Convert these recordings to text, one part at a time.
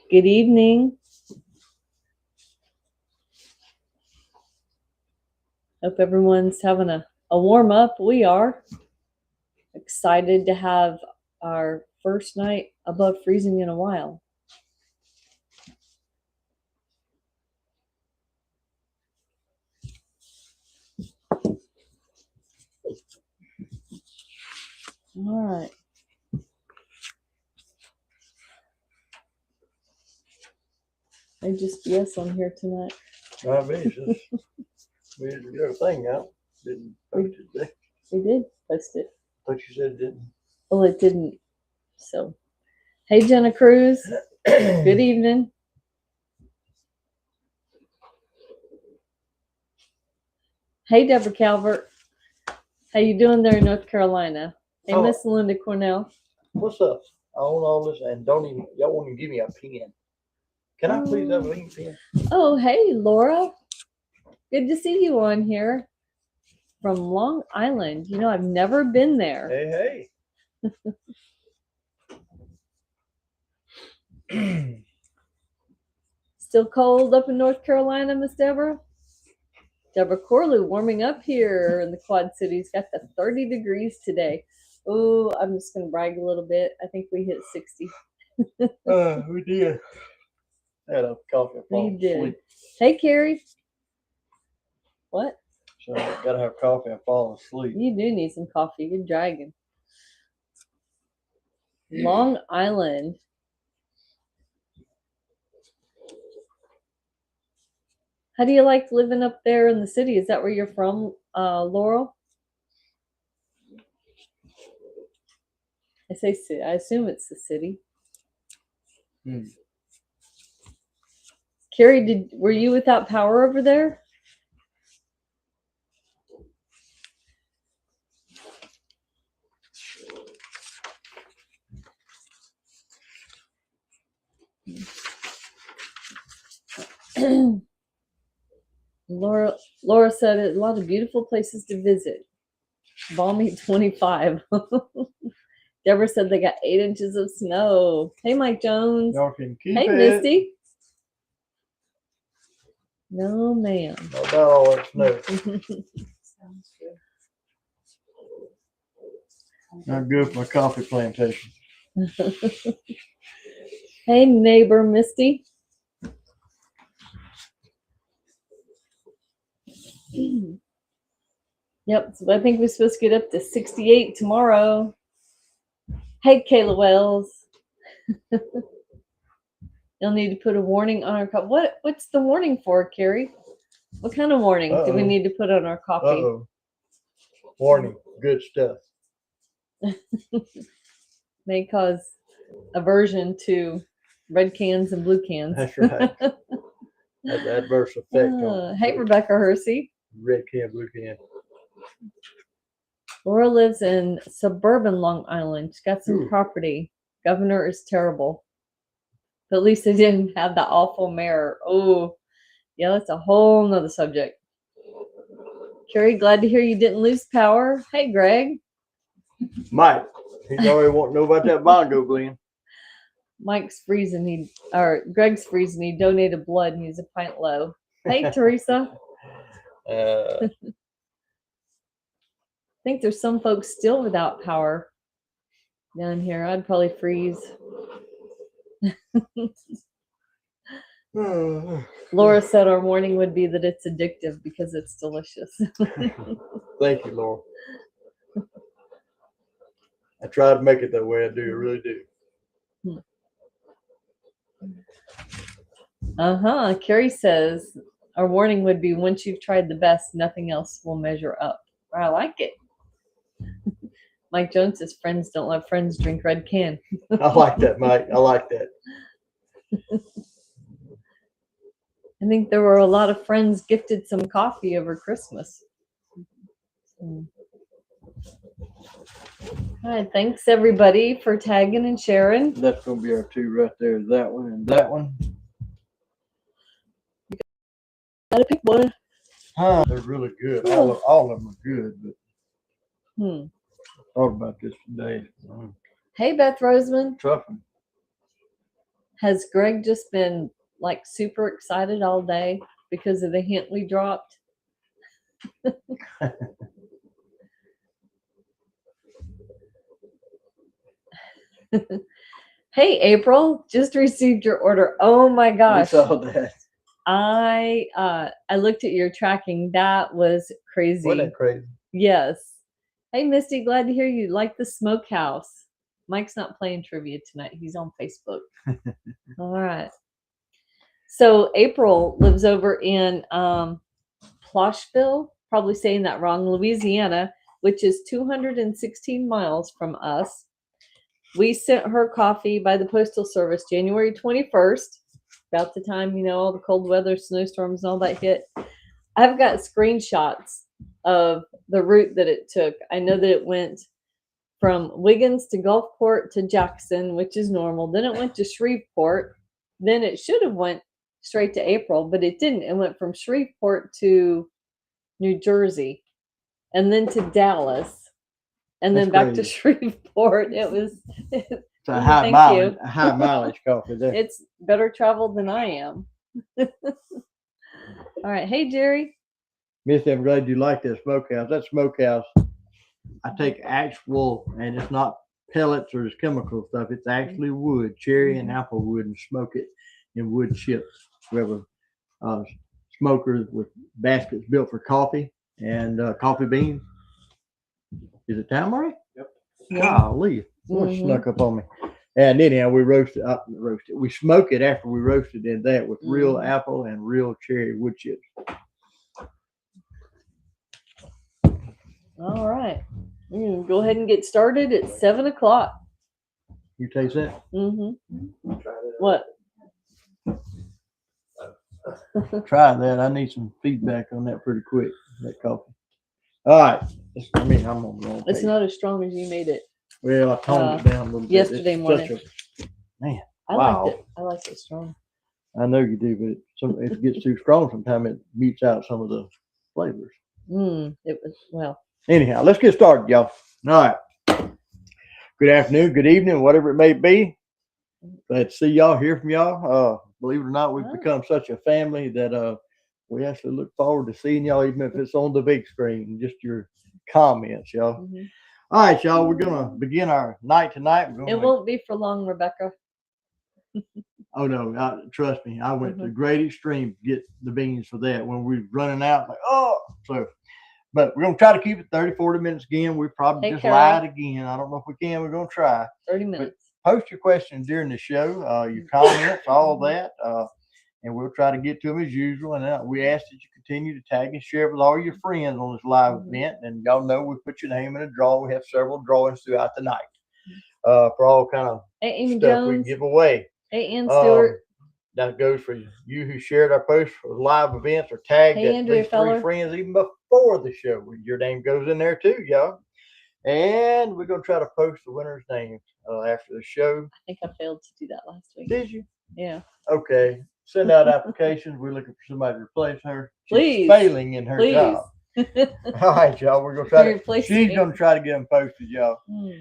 Good evening. Hope everyone's having a warm up. We are excited to have our first night above freezing in a while. All right. I just BS on here tonight. I mean, we did the thing out. Didn't post it today. We did post it. I thought you said it didn't. Well, it didn't. So, hey, Jenna Cruz. Good evening. Hey, Deborah Calvert. How you doing there in North Carolina? Hey, Miss Linda Cornell. What's up? I own all this, and y'all won't even give me a pen. Can I please have a ink pen? Oh, hey, Laura. Good to see you on here from Long Island. You know, I've never been there. Hey. Still cold up in North Carolina, Miss Deborah? Deborah Corlew warming up here in the Quad Cities. Got the 30 degrees today. Oh, I'm just going to brag a little bit. I think we hit 60. We did. I had a coffee. We did. Asleep. Hey, Carrie. What? So I gotta have coffee and fall asleep. You do need some coffee. You're dragging. Long Island. How do you like living up there in the city? Is that where you're from, Laurel? I assume it's the city. Carrie, were you without power over there? Laura said a lot of beautiful places to visit. Balmy 25. Deborah said they got 8 inches of snow. Hey, Mike Jones. Y'all can keep hey, it. Misty. No, ma'am. Not about all that snow. Sounds good. Not good for my coffee plantation. Hey, neighbor Misty. Yep, so I think we're supposed to get up to 68 tomorrow. Hey, Kayla Wells. You'll need to put a warning on our coffee. What's the warning for, Carrie? What kind of warning do we need to put on our coffee? Warning, good stuff. May cause aversion to red cans and blue cans. That's right. That's adverse effect on. Hey, Rebecca Hersey. Red can, blue can. Laura lives in suburban Long Island. She's got some property. Governor is terrible. But at least they didn't have the awful mayor. Oh, yeah, that's a whole nother subject. Carrie, glad to hear you didn't lose power. Hey, Greg. Mike, he's already wanting to know about that bongo, Glenn. Mike's freezing. Greg's freezing. He donated blood and he's a pint low. Hey, Teresa. I think there's some folks still without power down here. I'd probably freeze. Laura said our warning would be that it's addictive because it's delicious. Thank you, Laura. I try to make it that way. I do. I really do. Carrie says our warning would be once you've tried the best, nothing else will measure up. I like it. Mike Jones says friends don't let friends drink red can. I like that, Mike. I like that. I think there were a lot of friends gifted some coffee over Christmas. All right, thanks everybody for tagging and sharing. That's going to be our 2 right there. That one and that one. You gotta pick one. They're really good. All of them are good, but I thought about this today. Hey, Beth Roseman. Tough one. Has Greg just been like super excited all day because of the hint we dropped? Hey, April, just received your order. Oh my We gosh. saw that. I looked at your tracking. That was crazy. Wasn't that crazy? Yes. Hey, Misty, glad to hear you like the smokehouse. Mike's not playing trivia tonight. He's on Facebook. All right. So April lives over in Ploshville, probably saying that wrong, Louisiana, which is 216 miles from us. We sent her coffee by the Postal Service January 21st, about the time, all the cold weather, snowstorms, and all that hit. I've got screenshots of the route that it took. I know that it went from Wiggins to Gulfport to Jackson, which is normal. Then it went to Shreveport. Then it should have went straight to April, but it didn't. It went from Shreveport to New Jersey, and then to Dallas, and then back to Shreveport. It was it's a high mileage coffee there. It's better traveled than I am. All right. Hey, Jerry. Misty, I'm glad you like that smokehouse. That smokehouse, I take actual, and it's not pellets or just chemical stuff. It's actually wood, cherry and apple wood, and smoke it in wood chips. We have a smoker with baskets built for coffee and coffee beans. Is it time already? Yep. Golly, what snuck up on me. And anyhow, we roast it. We smoke it after we roast it in that with real apple and real cherry wood chips. All right. We can go ahead and get started at 7 o'clock. You taste that? Mm-hmm. What? Try that. I need some feedback on that pretty quick. That coffee. All right. I'm on the wrong page. It's not as strong as you made it. Well, I toned it down a little bit. Yesterday morning. Man, I liked it strong. I know you do, but if it gets too strong, sometimes it mutes out some of the flavors. It was, well. Anyhow, let's get started, y'all. All right. Good afternoon, good evening, whatever it may be. Glad to see y'all, hear from y'all. Believe it or not, we've become such a family that we actually look forward to seeing y'all, even if it's on the big screen, just your comments, y'all. All right, y'all, we're going to begin our night tonight. It won't be for long, Rebecca. Oh, no, trust me. I went to great extreme to get the beans for that. When we were running out, but we're going to try to keep it 30, 40 minutes again. We probably lied again. I don't know if we can. We're going to try. 30 minutes. But post your questions during the show, your comments, all that. And we'll try to get to them as usual. And we ask that you continue to tag and share with all your friends on this live event. And y'all know we put your name in a draw. We have several drawings throughout the night for all kind of stuff we give away. Hey, Ann Stewart. That goes for you who shared our post for live events or tagged at least 3 friends even before the show. Your name goes in there too, y'all. And we're going to try to post the winner's name after the show. I think I failed to do that last week. Did you? Yeah. Okay. Send out applications. We're looking for somebody to replace her. She's failing in her job. All right, y'all. We're going to try to. She's going to try to get them posted, y'all. All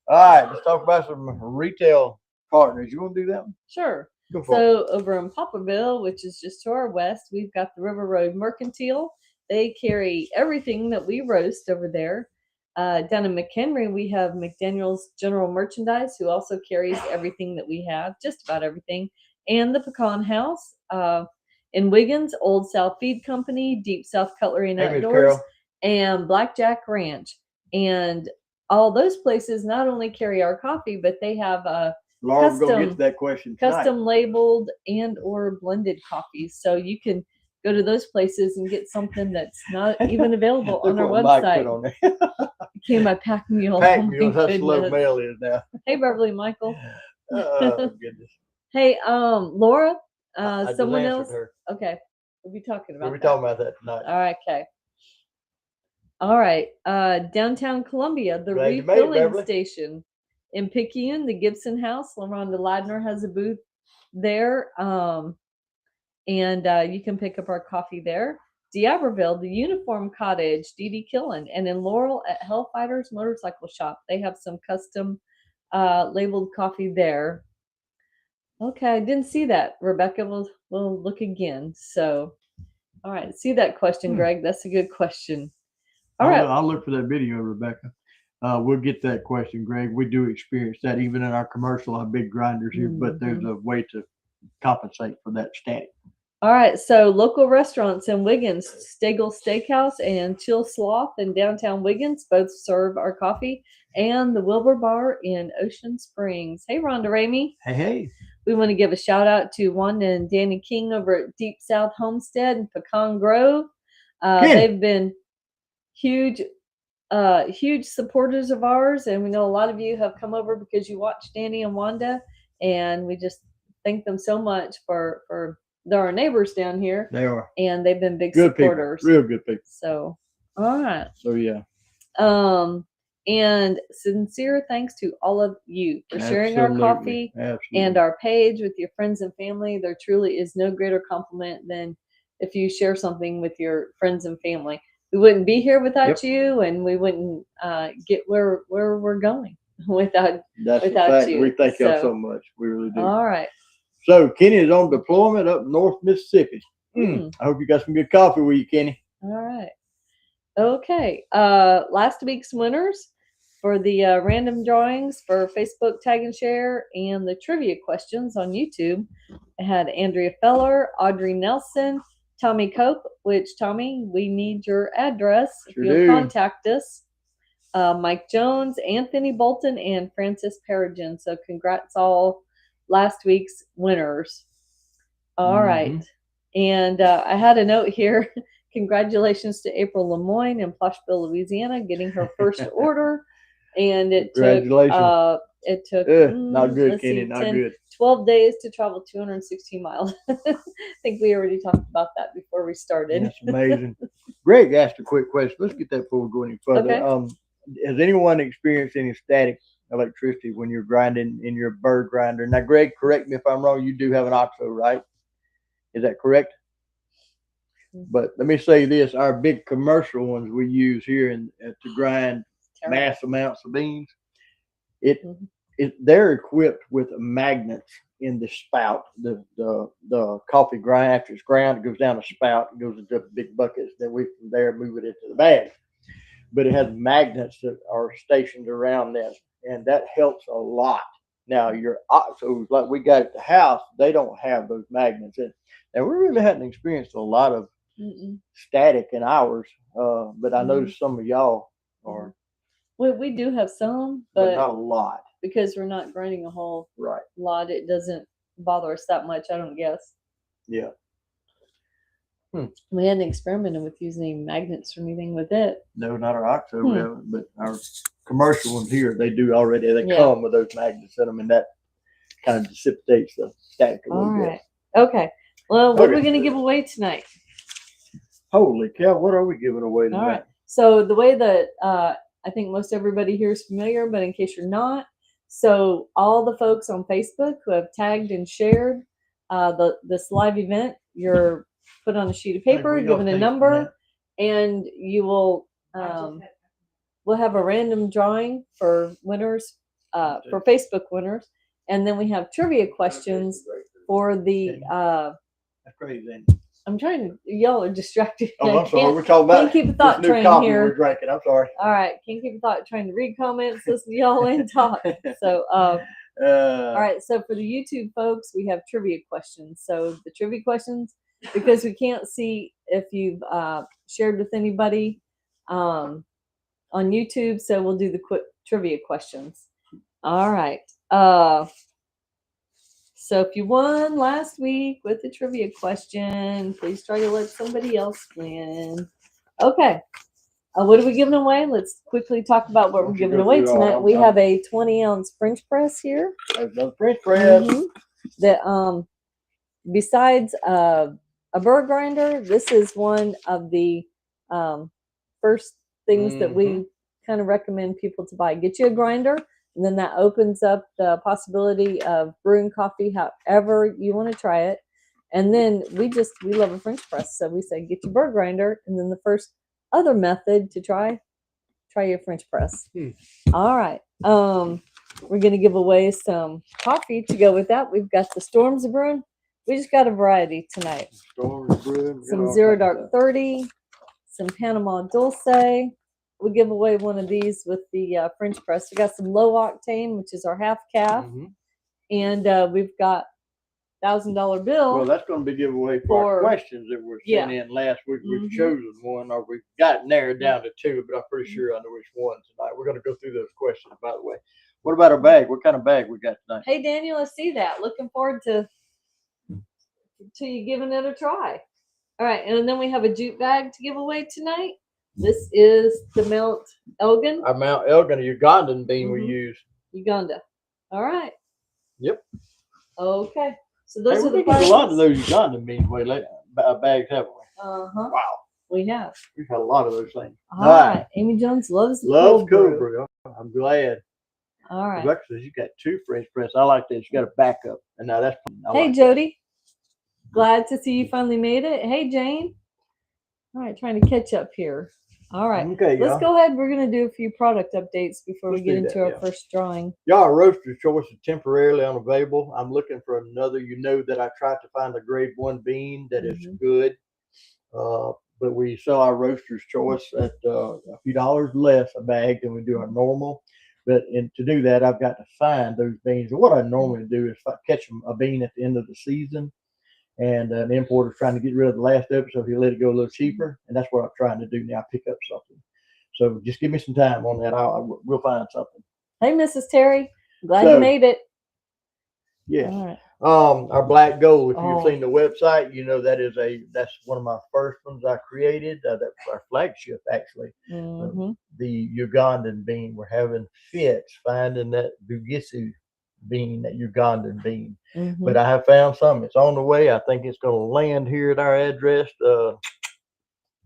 right. Let's talk about some retail partners. You want to do that one? Sure. So over in Poplarville, which is just to our west, we've got the River Road Mercantile. They carry everything that we roast over there. Down in McHenry, we have McDaniel's General Merchandise, who also carries everything that we have, just about everything. And the Pecan House. In Wiggins, Old South Feed Company, Deep South Cutlery and Outdoors, and Blackjack Ranch. And all those places not only carry our coffee, but they have Laura's going to get to that question tonight. Custom labeled and or blended coffees. So you can go to those places and get something that's not even available on our website. Became my pack mule. Pack mule, that's slow mail is now. Hey, Beverly Michael. Oh, goodness. Hey, Laura, someone else. Her. Okay. We'll be talking about that tonight. All right, okay. All right. Downtown Columbia, the refilling station. In Picayune, the Gibson House, LaRonda Ladner has a booth there. And you can pick up our coffee there. D'Iberville, the Uniform Cottage, Dee Killen. And in Laurel at Hellfighters Motorcycle Shop, they have some custom labeled coffee there. Okay, I didn't see that. Rebecca will look again. So, all right, see that question, Greg. That's a good question. All right. I'll look for that video, Rebecca. We'll get that question, Greg. We do experience that even in our commercial, our big grinders here, but there's a way to compensate for that static. All right, so local restaurants in Wiggins, Stagel Steakhouse and Chill Sloth in downtown Wiggins both serve our coffee, and the Wilbur Bar in Ocean Springs. Hey, Rhonda Ramey. Hey. We want to give a shout out to Wanda and Danny King over at Deep South Homestead in Pecan Grove. They've been huge supporters of ours, and we know a lot of you have come over because you watch Danny and Wanda, and we just thank them so much for they're our neighbors down here. They are, and they've been big good supporters. People, real good people. So, all right. So yeah. And sincere thanks to all of you for sharing our coffee and our page with your friends and family. There truly is no greater compliment than if you share something with your friends and family. We wouldn't be here without you, and we wouldn't get where we're going without you. We thank y'all so much. We really do. All right. So Kenny is on deployment up North Mississippi. I hope you got some good coffee with you, Kenny. All right. Okay. Last week's winners for the random drawings for Facebook Tag and Share and the trivia questions on YouTube. I had Andrea Feller, Audrey Nelson, Tommy Cope, which, Tommy, we need your address if you'll contact us. Mike Jones, Anthony Bolton, and Francis Peregrine. So congrats all last week's winners. All right. And I had a note here. Congratulations to April Lemoyne in Plushville, Louisiana, getting her first order. And it took not good, Kenny, not good. 12 days to travel 216 miles. I think we already talked about that before we started. That's amazing. Greg asked a quick question. Let's get that before we go any further. Okay. Has anyone experienced any static electricity when you're grinding in your bird grinder? Now, Greg, correct me if I'm wrong. You do have an OXO, right? Is that correct? But let me say this: our big commercial ones we use here to grind mass amounts of beans, they're equipped with magnets in the spout. The coffee grind, after it's ground, it goes down a spout and goes into big buckets. Then we from there move it into the bag. But it has magnets that are stationed around that, and that helps a lot. Now, your OXOs, like we got at the house, they don't have those magnets in. Now, we really hadn't experienced a lot of static in ours, but I noticed some of y'all are. We do have some, but not a lot. Because we're not grinding a whole lot, it doesn't bother us that much, I don't guess. Yeah. We hadn't experimented with using any magnets or anything with it. No, not our OXO, we haven't, but our commercial ones here, they do already. They come with those magnets in them, and that kind of dissipates the static a little bit. Okay. Well, what are we going to give away tonight? Holy cow, what are we giving away tonight? All right. So the way that I think most everybody here is familiar, but in case you're not, so all the folks on Facebook who have tagged and shared this live event, you're put on a sheet of paper, given a number, and you will we'll have a random drawing for winners, for Facebook winners, and then we have trivia questions for the. That's crazy. I'm trying to. Y'all are distracted. Oh, I'm sorry. We're talking about can't keep a thought train here. We're drinking. I'm sorry. All right, can't keep a thought train to read comments, listen to y'all, and talk. So, all right. So for the YouTube folks, we have trivia questions. So the trivia questions, because we can't see if you've shared with anybody on YouTube, so we'll do the quick trivia questions. All right. So if you won last week with the trivia question, please try to let somebody else win. Okay. What are we giving away? Let's quickly talk about what we're giving away tonight. We have a 20-ounce French press here. There's French press. That besides a burr grinder, this is one of the first things that we kind of recommend people to buy. Get you a grinder. And then that opens up the possibility of brewing coffee however you want to try it. And then we love a French press. So we say, get your burr grinder. And then the first other method to try your French press. All right. we're going to give away some coffee to go with that. We've got the Storms of Brewing. We just got a variety tonight. Storms brewing. Some Zero Dark 30, some Panama Dulce. We give away one of these with the French press. We got some Low Octane, which is our half calf, and we've got $1,000 bill. Well, that's going to be giveaway for our questions that were sent in last week. We've chosen one, or we've got it narrowed down to two, but I'm pretty sure I know which one tonight. We're going to go through those questions, by the way. What about our bag? What kind of bag we got tonight? Hey, Daniel, I see that. Looking forward to you giving it a try. All right, and then we have a jute bag to give away tonight. This is the Mount Elgin. Our Mount Elgin, a Ugandan bean we use. Uganda. All right. Yep. Okay. So those are the a lot of those Ugandan beans bags, haven't we? Wow. We have. We've had a lot of those things. All right. Amy Jones loves cold brew. I'm glad. All right. Rebecca says you got two French press. I like that. You got a backup. And now that's. Hey, Jody. Glad to see you finally made it. Hey, Jane. All right, trying to catch up here. All right. Okay, let's go ahead. We're going to do a few product updates before we get into our first drawing. Y'all, Roaster's Choice is temporarily unavailable. I'm looking for another. You know that I tried to find a grade 1 bean that is good. But we sell our Roaster's Choice at a few dollars less a bag than we do our normal. But to do that, I've got to find those beans. And what I normally do is catch a bean at the end of the season. And an importer's trying to get rid of the last of it, so he'll let it go a little cheaper. And that's what I'm trying to do now, pick up something. So just give me some time on that. We'll find something. Hey, Mrs. Terry. Glad you made it. Yeah. Right. Our black gold, if you've seen the website, you know that's one of my first ones I created. That's our flagship, actually. The Ugandan bean. We're having fits finding that Bugisu bean, that Ugandan bean. But I have found some. It's on the way. I think it's going to land here at our address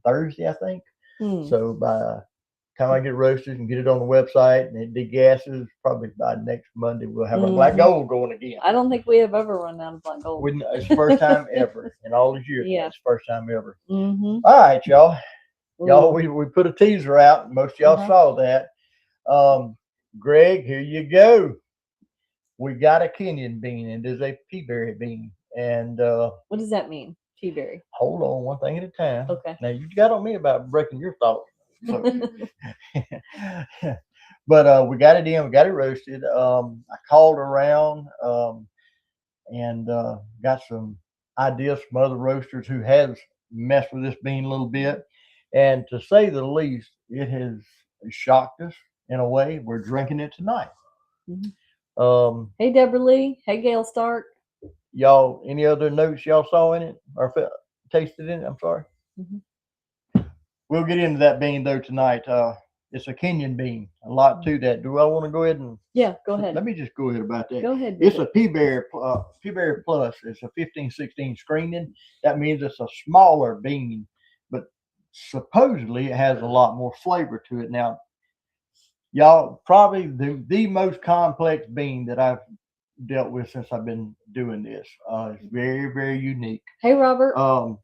Thursday, I think. So by the time I get roasted and get it on the website and it degasses, probably by next Monday we'll have our black gold going again. I don't think we have ever run out of black gold. It's the first time ever in all these years. Yeah. It's the first time ever. All right, y'all. Y'all, we put a teaser out. Most of y'all saw that. Greg, here you go. We got a Kenyan bean, and there's a peaberry bean. And what does that mean, peaberry? Hold on, one thing at a time. Okay. Now you got on me about breaking your thoughts. So. But we got it in. We got it roasted. I called around and got some ideas from other roasters who has messed with this bean a little bit. And to say the least, it has shocked us in a way. We're drinking it tonight. Hey, Deborah Lee. Hey, Gail Stark. Y'all, any other notes y'all saw in it or tasted in it? I'm sorry. We'll get into that bean though tonight. It's a Kenyan bean. A lot to that. Do I want to go ahead and? Yeah, go ahead. Let me just go ahead about that. Go ahead. It's a peaberry plus. It's a 15-16 screening. That means it's a smaller bean, but supposedly it has a lot more flavor to it. Now, y'all, probably the most complex bean that I've dealt with since I've been doing this. It's very, very unique. Hey, Robert.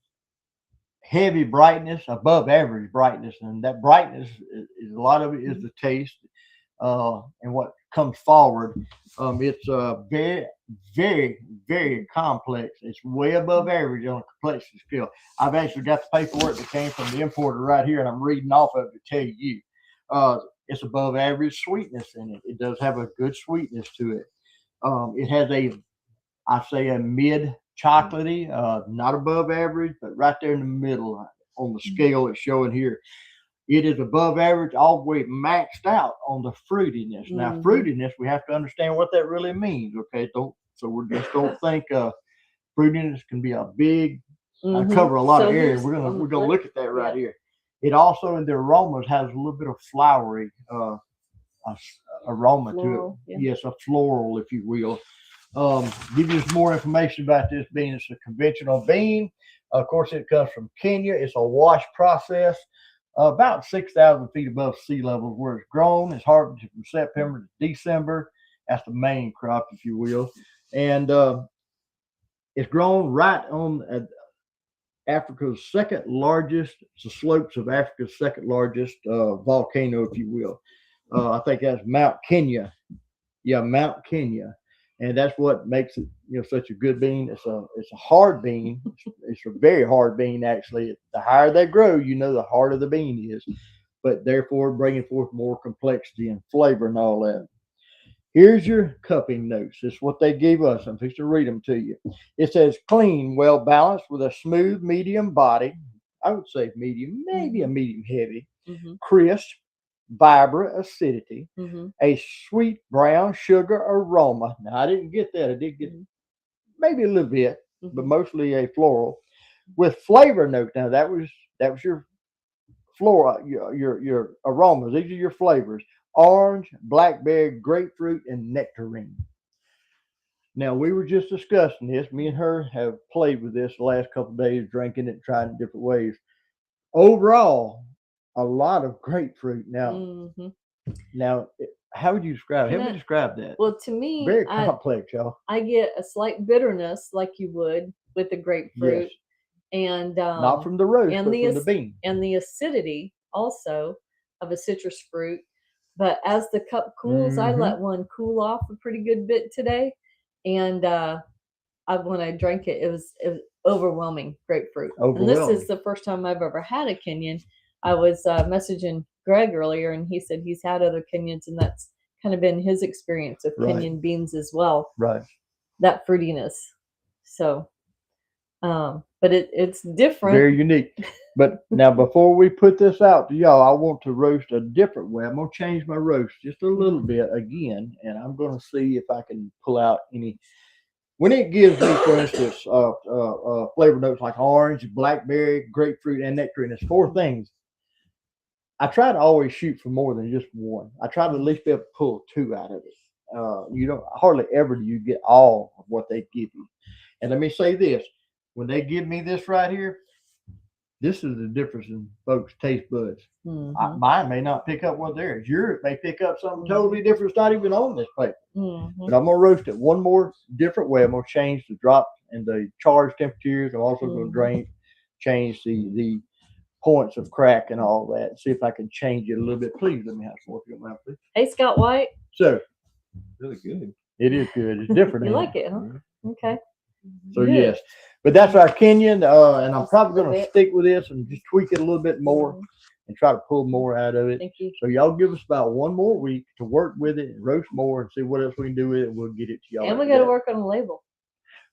Heavy brightness, above average brightness, and that brightness is a lot of it is the taste and what comes forward. It's very, very, very complex. It's way above average on a complexity scale. I've actually got the paperwork that came from the importer right here, and I'm reading off of it to tell you. It's above average sweetness in it. It does have a good sweetness to it. It has a mid chocolatey, not above average, but right there in the middle on the scale it's showing here. It is above average, all the way maxed out on the fruitiness. Now, fruitiness, we have to understand what that really means. Okay, don't think fruitiness can be a big cover a lot of area. We're gonna look at that right here. It also in the aromas has a little bit of flowery aroma to it. Yes, a floral, if you will. Give you some more information about this bean. It's a conventional bean. Of course, it comes from Kenya. It's a wash process, about 6,000 feet above sea level where it's grown. It's harvested from September to December. That's the main crop, if you will. And it's grown right on Africa's second largest, the slopes of Africa's second largest volcano, if you will. I think that's Mount Kenya. Yeah, Mount Kenya, and that's what makes it such a good bean. It's a hard bean. It's a very hard bean actually. The higher they grow, the harder the bean is, but therefore bringing forth more complexity and flavor and all that. Here's your cupping notes. This is what they gave us. I'm fixing to read them to you. It says clean, well balanced with a smooth medium body. I would say medium, maybe a medium heavy, crisp, vibrant acidity, a sweet brown sugar aroma. Now I didn't get that. I did get maybe a little bit, but mostly a floral with flavor note. Now that was your flora, your aromas. These are your flavors: orange, blackberry, grapefruit, and nectarine. Now we were just discussing this. Me and her have played with this the last couple of days, drinking it, trying it different ways. Overall, a lot of grapefruit. Now, how would you describe? Help me describe that. Well, to me, very complex, y'all. I get a slight bitterness, like you would with the grapefruit. Yes. And not from the roast, but from the bean. And the acidity also of a citrus fruit. But as the cup cools, I let one cool off a pretty good bit today. And when I drank it, it was overwhelming grapefruit. And this is the first time I've ever had a Kenyan. I was messaging Greg earlier, and he said he's had other Kenyans, and that's kind of been his experience with Kenyan beans as well. Right. That fruitiness. So, but it's different. Very unique. But now, before we put this out to y'all, I want to roast a different way. I'm going to change my roast just a little bit again, and I'm going to see if I can pull out any. When it gives me, for instance, flavor notes like orange, blackberry, grapefruit, and nectarine, it's 4 things. I try to always shoot for more than just one. I try to at least be able to pull 2 out of it. You don't hardly ever do you get all of what they give you. And let me say this: when they give me this right here, this is the difference in folks' taste buds. Mine may not pick up what theirs. Yours may pick up something totally different. It's not even on this plate. But I'm gonna roast it one more different way. I'm gonna change the drop and the charge temperatures. I'm also gonna change the points of crack and all that. See if I can change it a little bit. Please let me have some more if you don't mind, please. Hey, Scott White. So, really good. It is good. It's different. You like it, huh? Okay. So good. Yes, but that's our Kenyan, and I'm probably going to stick with this and just tweak it a little bit more and try to pull more out of it. Thank you. So y'all give us about one more week to work with it and roast more and see what else we can do with it. And we'll get it to y'all. And we got to work on a label.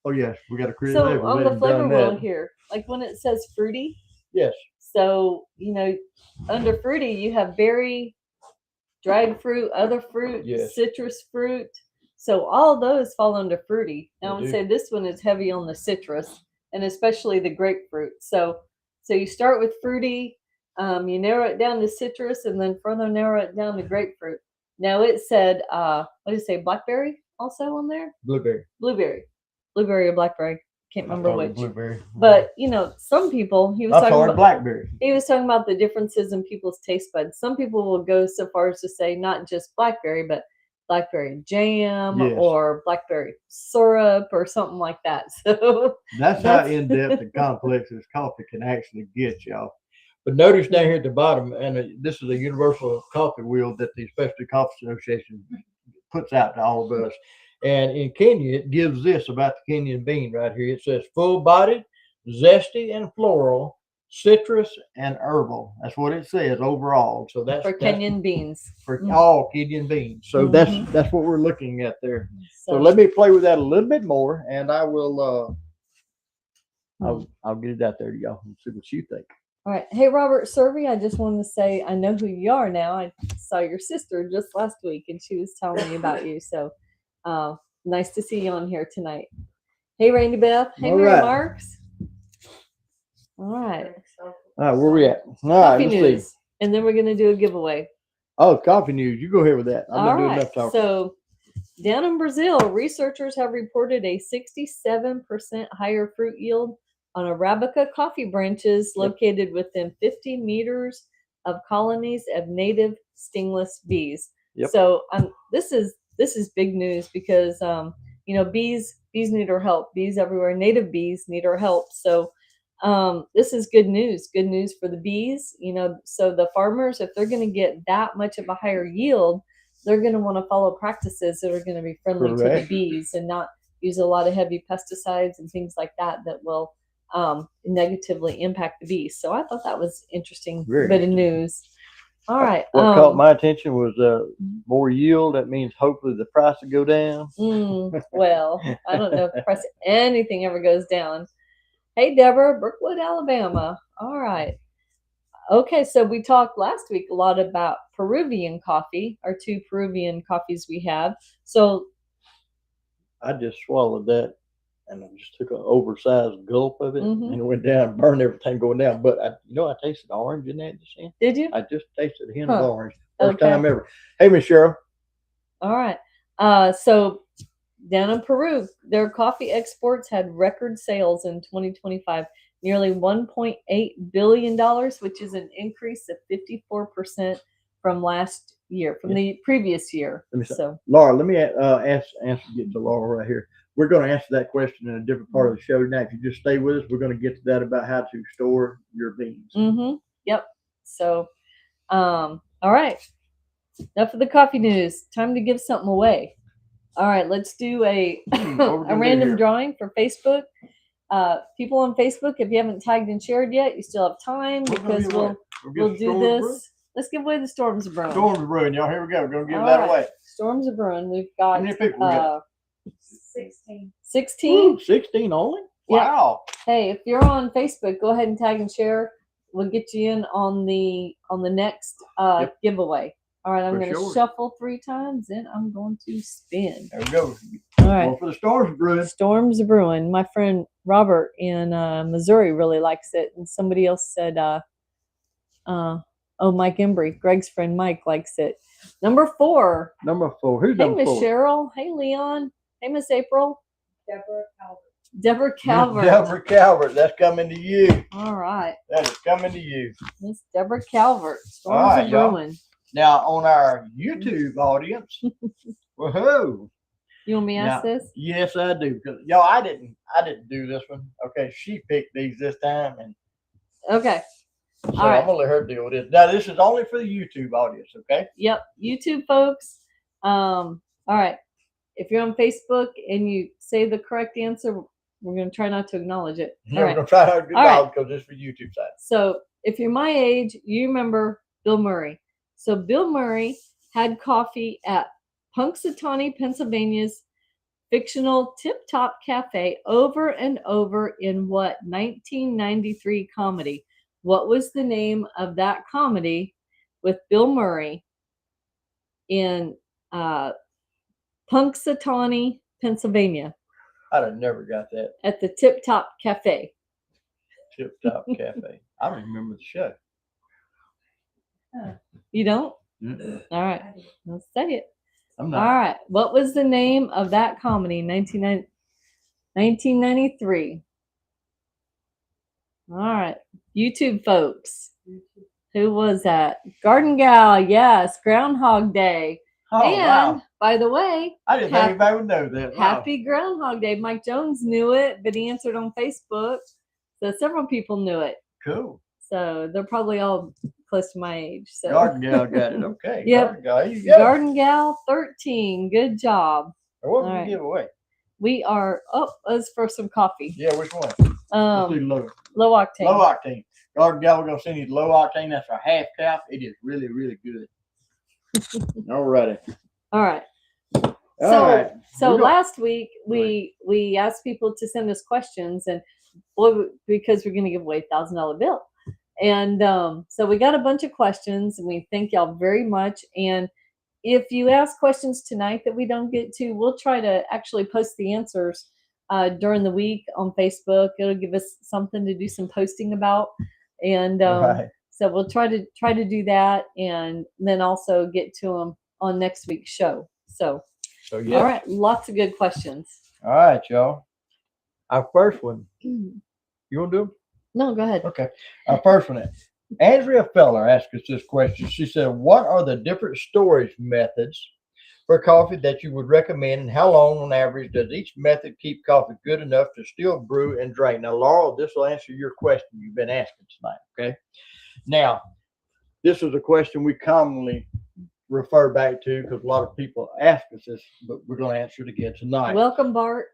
Oh yes, we got to create a label. So on the flavor wheel here, like when it says fruity. Yes. So under fruity you have berry, dried fruit, other fruit, citrus fruit. So all those fall under fruity. Now I would say this one is heavy on the citrus, and especially the grapefruit. So you start with fruity, you narrow it down to citrus, and then further narrow it down to grapefruit. Now it said, what did it say, blackberry also on there? Blueberry or blackberry. Can't remember which. Blueberry. But some people he was talking about blackberry. He was talking about the differences in people's taste buds. Some people will go so far as to say not just blackberry, but blackberry jam or blackberry syrup or something like that. So that's how in depth and complex this coffee can actually get, y'all. But notice down here at the bottom, and this is a universal coffee wheel that the Specialty Coffee Association puts out to all of us. And in Kenya, it gives this about the Kenyan bean right here. It says full-bodied, zesty, and floral, citrus, and herbal. That's what it says overall. So that's Kenyan beans. For all Kenyan beans. So that's what we're looking at there. So let me play with that a little bit more, and I will I'll get it out there to y'all and see what you think. All right. Hey, Robert Servey, I just wanted to say I know who you are now. I saw your sister just last week, and she was telling me about you. So nice to see you on here tonight. Hey, Randy Beth. Hey, Mary Marks. All right. All right, where we at? All right, let's see. And then we're going to do a giveaway. Oh, coffee news. You go ahead with that. I'm not doing enough talking. So down in Brazil, researchers have reported a 67% higher fruit yield on Arabica coffee branches located within 50 meters of colonies of native stingless bees. Yep. So this is big news because bees need our help. Bees everywhere, native bees need our help. So this is good news for the bees. So the farmers, if they're going to get that much of a higher yield, they're going to want to follow practices that are going to be friendly to the Correct. bees and not use a lot of heavy pesticides and things like that will negatively impact the bees. So I thought that was interesting Very bit of interesting. news. All right. What caught my attention was more yield. That means hopefully the price will go down. Well, I don't know if the price of anything ever goes down. Hey, Deborah, Brookwood, Alabama. All right. Okay, so we talked last week a lot about Peruvian coffee, our 2 Peruvian coffees we have. So I just swallowed that and I just took an oversized gulp of it and it went down, burned everything going down. But I tasted orange in that just then. Did you? I just tasted a hint of orange. First Okay. time ever. Hey, Miss Cheryl. All right. So down in Peru, their coffee exports had record sales in 2025, nearly $1.8 billion, which is an increase of 54% from last year, from the previous year. So, Laura, let me get to Laura right here. We're going to answer that question in a different part of the show. Now, if you just stay with us, we're going to get to that about how to store your beans. Yep. So, all right. Enough of the coffee news. Time to give something away. All right, let's do a random drawing for Facebook. People on Facebook, if you haven't tagged and shared yet, you still have time because we'll do this. Let's give away the Storms of Brewing. Storms of Brewing, y'all. Here we go. We're going to give that away. Storms of Brewing. We've got how many people we got? 16. 16? 16 only? Yep. Wow. Hey, if you're on Facebook, go ahead and tag and share. We'll get you in on the next giveaway. All right, I'm going to shuffle 3 times, and I'm going to spin. There we go. All right. Going for the Storms Brewing. Storms Brewing. My friend Robert in Missouri really likes it, and somebody else said, Mike Embry, Greg's friend Mike likes it. Number 4. Number 4. Who's number 4? Hey, Miss Cheryl. Hey, Leon. Hey, Miss April. Deborah Calvert. Deborah Calvert. Deborah Calvert. That's coming to you. All right. That is coming to you. Miss Deborah Calvert. Storms Brewing. Now, on our YouTube audience, woohoo! You want me to ask this? Yes, I do. Because y'all, I didn't do this one. Okay, she picked these this time, and okay. So I'm gonna let her deal with it. Now, this is only for the YouTube audience, okay? Yep, YouTube folks. All right. If you're on Facebook and you say the correct answer, we're gonna try not to acknowledge it. We're gonna try not to acknowledge because it's for YouTube side. So if you're my age, you remember Bill Murray. So Bill Murray had coffee at Punxsutawney, Pennsylvania's fictional Tip Top Cafe over and over in what 1993 comedy? What was the name of that comedy with Bill Murray in Punxsutawney, Pennsylvania? I'd have never got that. At the Tip Top Cafe. Tip Top Cafe. I don't remember the show. You don't? Mm-mm. All right. Let's say it. I'm not. All right. What was the name of that comedy in 1993? All right. YouTube folks. Who was that? Garden Gal. Yes. Groundhog Day. Oh, and by the way, I didn't think anybody would know that. Wow. Happy Groundhog Day. Mike Jones knew it, but he answered on Facebook. So several people knew it. Cool. So they're probably all close to my age. So Garden Gal got it. Okay. Yep. Garden Gal 13. Good job. What did we give away? We are let's for some coffee. Yeah, which one? Let's do low octane. Low octane. Garden Gal, we're gonna send you low octane. That's a half cap. It is really, really good. All righty. All right. So last week we asked people to send us questions, and because we're going to give away a $1,000 bill, and so we got a bunch of questions, and we thank y'all very much. And if you ask questions tonight that we don't get to, we'll try to actually post the answers during the week on Facebook. It'll give us something to do some posting about, and so we'll try to do that, and then also get to them on next week's show. So yeah. All right, lots of good questions. All right, y'all. Our first one. You want to do them? No, go ahead. Okay. Our first one. Andrea Feller asked us this question. She said, "What are the different storage methods for coffee that you would recommend, and how long on average does each method keep coffee good enough to still brew and drink?" Now, Laurel, this will answer your question you've been asking tonight. Okay. Now, this is a question we commonly refer back to because a lot of people ask us this, but we're going to answer it again tonight. Welcome, Bart.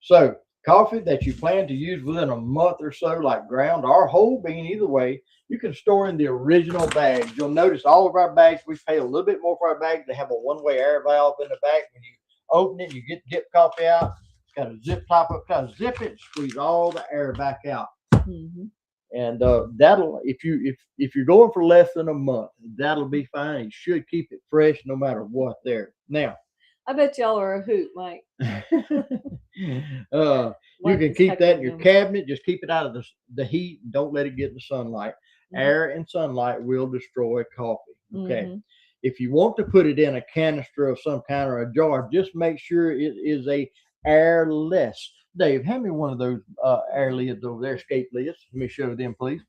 So, coffee that you plan to use within a month or so, like ground or whole bean, either way, you can store in the original bags. You'll notice all of our bags, we pay a little bit more for our bags. They have a one-way air valve in the back. When you open it, you get dip coffee out. It's got a zip top up top. Zip it, squeeze all the air back out. Mm-hmm. And that'll, if you're going for less than a month, that'll be fine. You should keep it fresh no matter what there. Now, I bet y'all are a hoot, Mike. You can keep that in your cabinet. Just keep it out of the heat. Don't let it get in the sunlight. Mm-hmm. Air and sunlight will destroy coffee. Okay. Mm-hmm. If you want to put it in a canister of some kind or a jar, just make sure it is a airless. Dave, hand me one of those air lids over there, escape lids. Let me show them, please.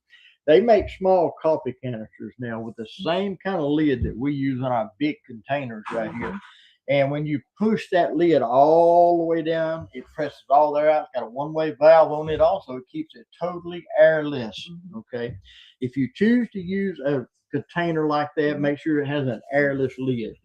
They make small coffee canisters now with the same kind of lid that we use on our big containers right here. And when you push that lid all the way down, it presses all there out. It's got a one-way valve on it also. It keeps it totally airless, okay? If you choose to use a container like that, make sure it has an airless lid.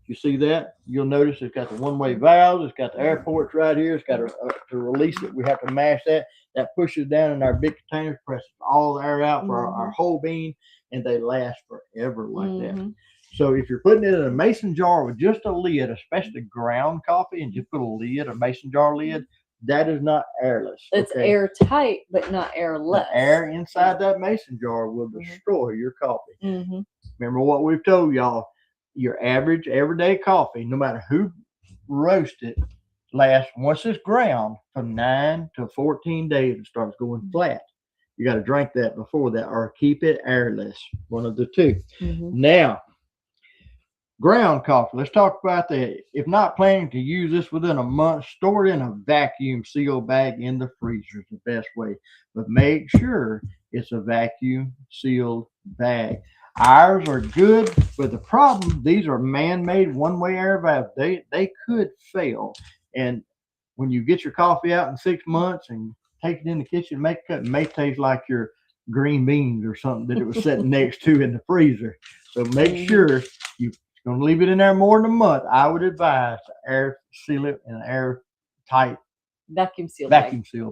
You see that? You'll notice it's got the one-way valve. It's got the air ports right here. It's got to release it. We have to mash that. That pushes down in our big containers, presses all the air out for our whole bean, and they last forever like that. So if you're putting it in a mason jar with just a lid, especially ground coffee, and just put a lid, a mason jar lid, that is not airless. It's airtight, but not airless. The air inside that mason jar will destroy your coffee. Remember what we've told y'all. Your average everyday coffee, no matter who roasts it, lasts, once it's ground, from 9 to 14 days. It starts going flat. You got to drink that before that or keep it airless. One of the two. Now, ground coffee. Let's talk about that. If not planning to use this within a month, store it in a vacuum sealed bag in the freezer is the best way. But make sure it's a vacuum sealed bag. Ours are good, but the problem, these are man-made one-way air valves. They could fail. And when you get your coffee out in 6 months and take it in the kitchen, make a cup, it may taste like your green beans or something that it was sitting next to in the freezer. So make sure you're going to leave it in there more than a month. I would advise to air seal it in an airtight vacuum seal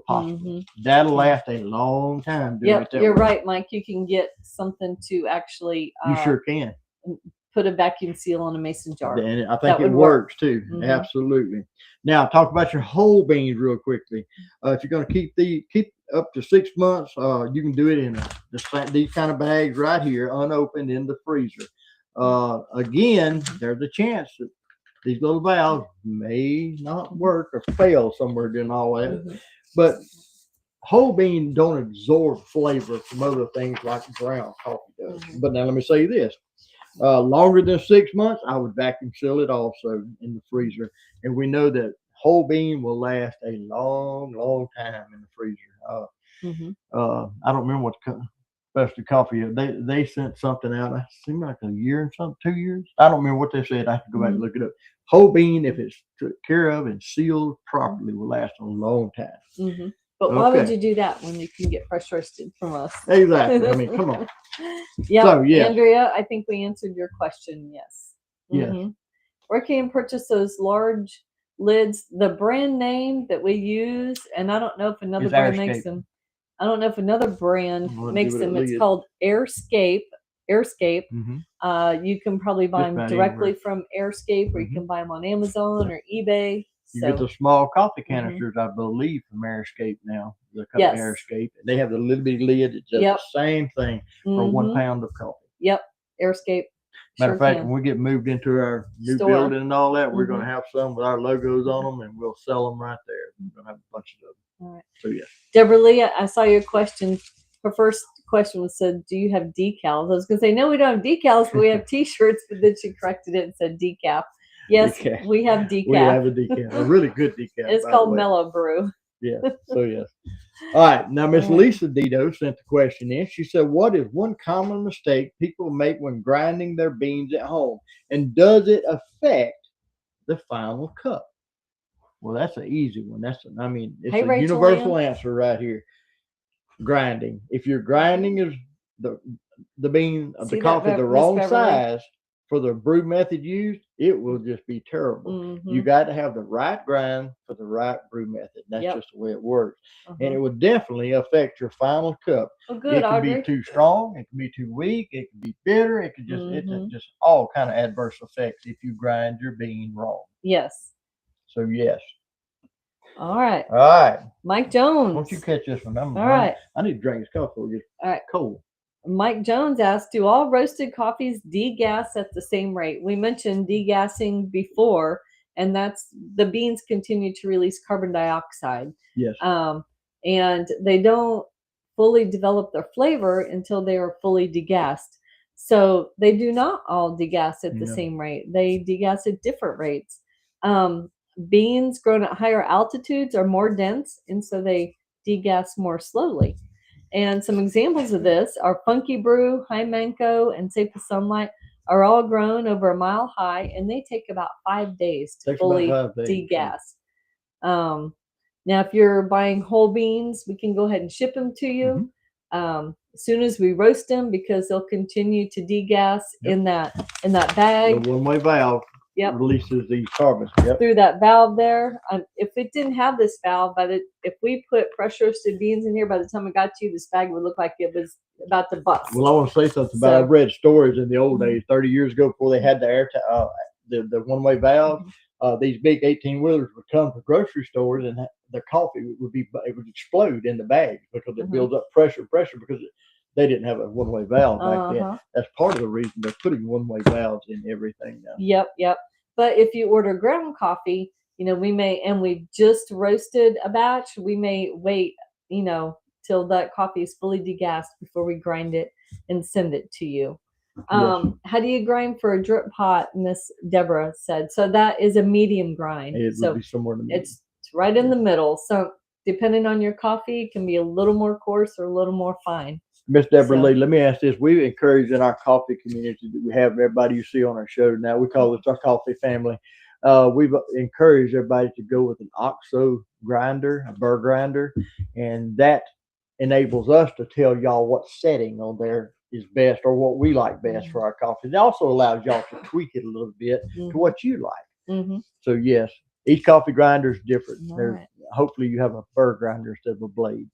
possible. That'll last a long time. You're right, Mike. You can get something to actually you sure can put a vacuum seal on a mason jar. And I think it works too. Absolutely. Now talk about your whole beans real quickly. If you're going to keep up to 6 months, you can do it in these kind of bags right here, unopened in the freezer. Again, there's a chance that these little valves may not work or fail somewhere during all that. But whole bean don't absorb flavor from other things like ground coffee does. But now let me say this. Longer than 6 months, I would vacuum seal it also in the freezer. And we know that whole bean will last a long, long time in the freezer. I don't remember what specialty coffee. They sent something out. It seemed like a year and something, 2 years. I don't remember what they said. I have to go back and look it up. Whole bean, if it's took care of and sealed properly, will last a long time. But why would you do that when you can get fresh roasted from us? Exactly. I mean, come on. So, Andrea, I think we answered your question. Yes. Where can you purchase those large lids? The brand name that we use, and I don't know if another brand makes them. I don't know if another brand makes them. It's called Airscape. You can probably buy them directly from Airscape, or you can buy them on Amazon or eBay. You get the small coffee canisters, I believe, from Airscape now. The company Airscape. They have the little bitty lid. It's just the same thing for 1 pound of coffee. Airscape. Matter of fact, when we get moved into our new building and all that, we're going to have some with our logos on them, and we'll sell them right there. We're going to have a bunch of them. All right. So, yes. Deborah Lee, I saw your question. Her first question was said, do you have decals? I was going to say, no, we don't have decals, but we have T-shirts. But then she corrected it and said decaf. Yes, we have decaf. We have a decaf, a really good decaf. It's called Mellow Brew. Yeah, so yes. All right, now Miss Lisa Dito sent the question in. She said, what is one common mistake people make when grinding their beans at home? And does it affect the final cup? Well, that's an easy one. It's a universal answer right here. Grinding. If you're grinding is the bean of the coffee the wrong size, for the brew method used, it will just be terrible. Mm-hmm. You got to have the right grind for the right brew method. That's Yep. just the way it works. Uh-huh. And it will definitely affect your final cup. Oh, good. It can Audrey. be too strong. It can be too weak. It can be bitter. It can just Mm-hmm. it's just all kind of adverse effects if you grind your bean wrong. Yes. So yes. All right. All right. Mike Jones. Won't you catch this one? All right. I need to drink this coffee. It's All right. cold. Mike Jones asked, do all roasted coffees degas at the same rate? We mentioned degassing before, and that's the beans continue to release carbon dioxide. Yes. And they don't fully develop their flavor until they are fully degassed. So they do not all degas at the same rate. They degas at different rates. Beans grown at higher altitudes are more dense, and so they degas more slowly. And some examples of this are Funky Brew, High Manco, and Safe to Sunlight are all grown over a mile high, and they take about 5 days to fully degas. Now, if you're buying whole beans, we can go ahead and ship them to you as soon as we roast them, because they'll continue to degas in that bag. The one-way valve releases these carbons through that valve there. If it didn't have this valve, if we put pressure roasted beans in here, by the time it got to you, this bag would look like it was about to bust. Well, I want to say something about I've read stories in the old days, 30 years ago, before they had the the one-way valve. These big 18-wheelers would come to grocery stores, and the coffee would explode in the bags because it builds up pressure because they didn't have a one-way valve back then. That's part of the reason they're putting one-way valves in everything now. Yep. But if you order ground coffee, we just roasted a batch, we may wait, till that coffee is fully degassed before we grind it and send it to you. How do you grind for a drip pot? Miss Deborah said. So that is a medium grind. It would be somewhere in the middle. It's right in the middle. So depending on your coffee, it can be a little more coarse or a little more fine. Miss Deborah Lee, let me ask this. We encourage in our coffee community that we have everybody you see on our show now. We call this our coffee family. We've encouraged everybody to go with an OXO grinder, a burr grinder, and that enables us to tell y'all what setting on there is best or what we like best for our coffee. It also allows y'all to tweak it a little bit to what you like. So yes, each coffee grinder is different. Hopefully you have a burr grinder instead of a blade.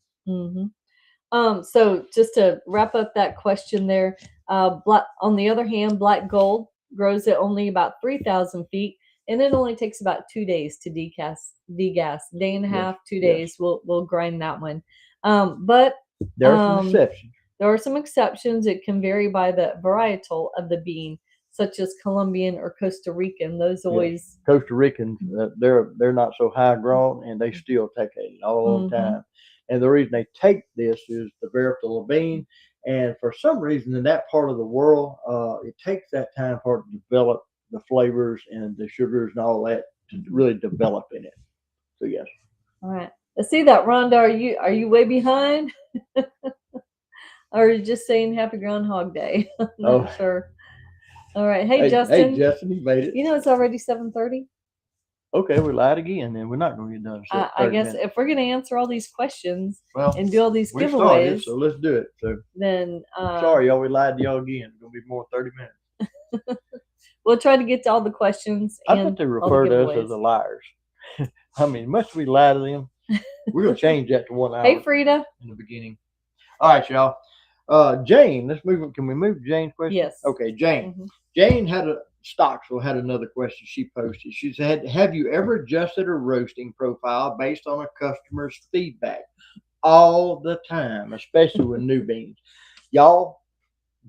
So just to wrap up that question there, on the other hand, black gold grows at only about 3,000 feet, and it only takes about 2 days to degas. Day and a half, 2 days. We'll grind that one. But there are some exceptions. There are some exceptions. It can vary by the varietal of the bean, such as Colombian or Costa Rican. Those always Costa Ricans, they're not so high grown, and they still take a long time. And the reason they take this is the varietal bean, and for some reason in that part of the world, it takes that time for it to develop the flavors and the sugars and all that to really develop in it. So yes. All right. Let's see that, Rhonda. Are you way behind? Or are you just saying Happy Groundhog Day? I'm not sure. All right. Hey, Justin. Hey, Justin, you made it. It's already 7:30. Okay, we lied again, then we're not going to get done. I guess if we're going to answer all these questions and do all these giveaways, so let's do it. So then, sorry, y'all, we lied to y'all again. It's going to be more than 30 minutes. We'll try to get to all the questions. I think they refer to us as the liars. I mean, must we lie to them? We're going to change that to 1 hour. Hey, Frida. In the beginning. All right, y'all. Jane, let's move. Can we move to Jane's question? Yes. Okay, Jane. Jane Stocksville had another question she posted. She said, have you ever adjusted a roasting profile based on a customer's feedback? All the time, especially with new beans. Y'all,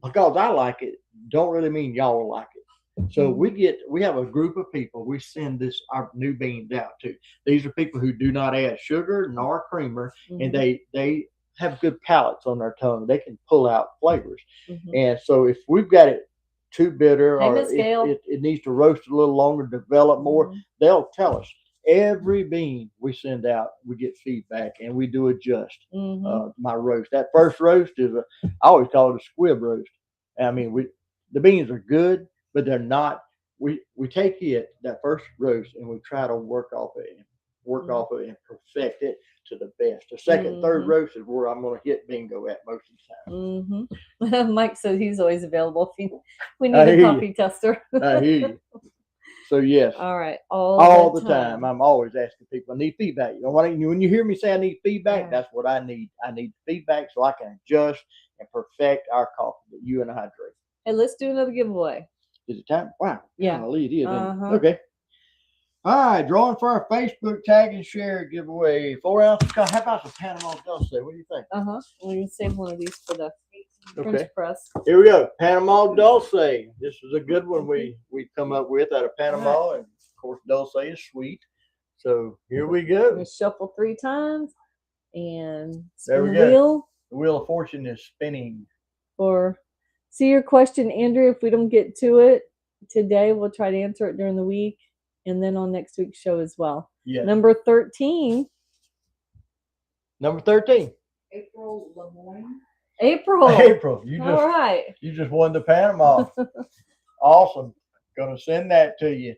because I like it, don't really mean y'all will like it. So we have a group of people we send our new beans out to. These are people who do not add sugar nor creamer, and they have good palates on their tongue. They can pull out flavors. And so if we've got it too bitter or it needs to roast a little longer, develop more, they'll tell us. Every bean we send out, we get feedback and we do adjust my roast. That first roast is I always call it a squib roast. I mean, the beans are good, but they're not. We take that first roast and we try to work off it and perfect it to the best. The second, third roast is where I'm going to hit bingo at most of the time. Mike said he's always available if we need a coffee tester. I hear you. So yes. All right. All the time. I'm always asking people. I need feedback. You know what? When you hear me say I need feedback, that's what I need. I need feedback so I can adjust and perfect our coffee that you and I drink. Hey, let's do another giveaway. Is it time? Wow. Yeah. It is. Okay. All right. Drawing for our Facebook tag and share giveaway. 4 ounces. How about the Panama Dulce? What do you think? We can save one of these for the French press. Here we go. Panama Dulce. This is a good one we come up with out of Panama. And of course, Dulce is sweet. So here we go. We'll shuffle 3 times and there we go. The wheel of fortune is spinning. See your question, Andrew. If we don't get to it today, we'll try to answer it during the week and then on next week's show as well. Yeah. Number 13. April Lemoyne. April. You just won the Panama. Awesome. Gonna send that to you.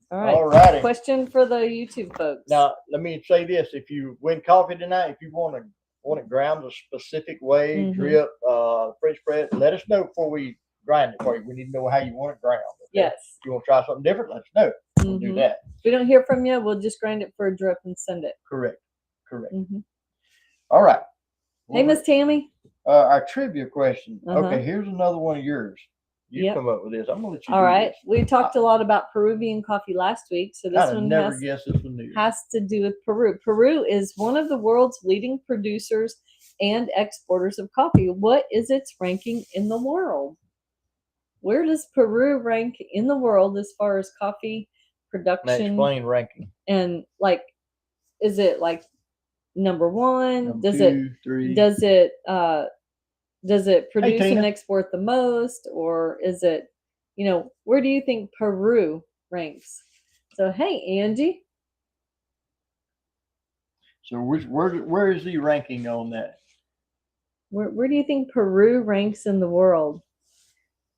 All righty. Question for the YouTube folks. Now let me say this: if you win coffee tonight, if you want it ground a specific way, drip, French press, let us know before we grind it for you. We need to know how you want it ground. Okay? Yes. If you want to try something different, let us know. We'll do that. If we don't hear from you, we'll just grind it for a drip and send it. Correct. All right. Hey, Miss Tammy. Our trivia question. Okay, here's another one of yours. You come up with this. I'm gonna let you. All right. We talked a lot about Peruvian coffee last week, so this one has to do with Peru. Peru is one of the world's leading producers and exporters of coffee. What is its ranking in the world? Where does Peru rank in the world as far as coffee production? Explain ranking. And is it number 1? Number 2, 3. Does it produce and export the most, or is it, where do you think Peru ranks? So hey, Angie. So where is the ranking on that? Where do you think Peru ranks in the world?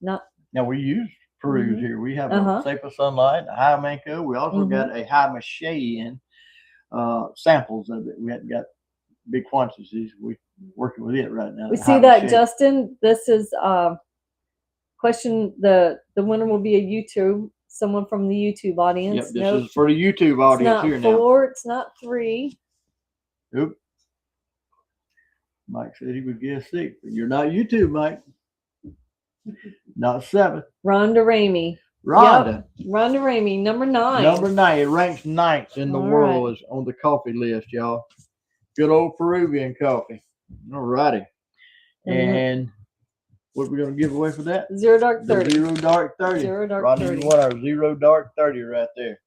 Now we use Peru here. We have a Cepa Sunlight, a High Manco. We also got a High Machain samples of it. We haven't got big quantities. We're working with it right now. We see that, Justin. This is question. The winner will be someone from the YouTube audience. Yep, this is for the YouTube audience here now. It's not 4. It's not 3. Oop. Mike said he would guess 6, but you're not YouTube, Mike. Not 7. Rhonda Ramey. Rhonda Ramey, number 9. Number 9. It ranks 9th in the world is on the coffee list, y'all. Good old Peruvian coffee. All righty. And what are we going to give away for that? Zero Dark 30. Zero Dark 30. Rhonda, you want our Zero Dark 30 right there.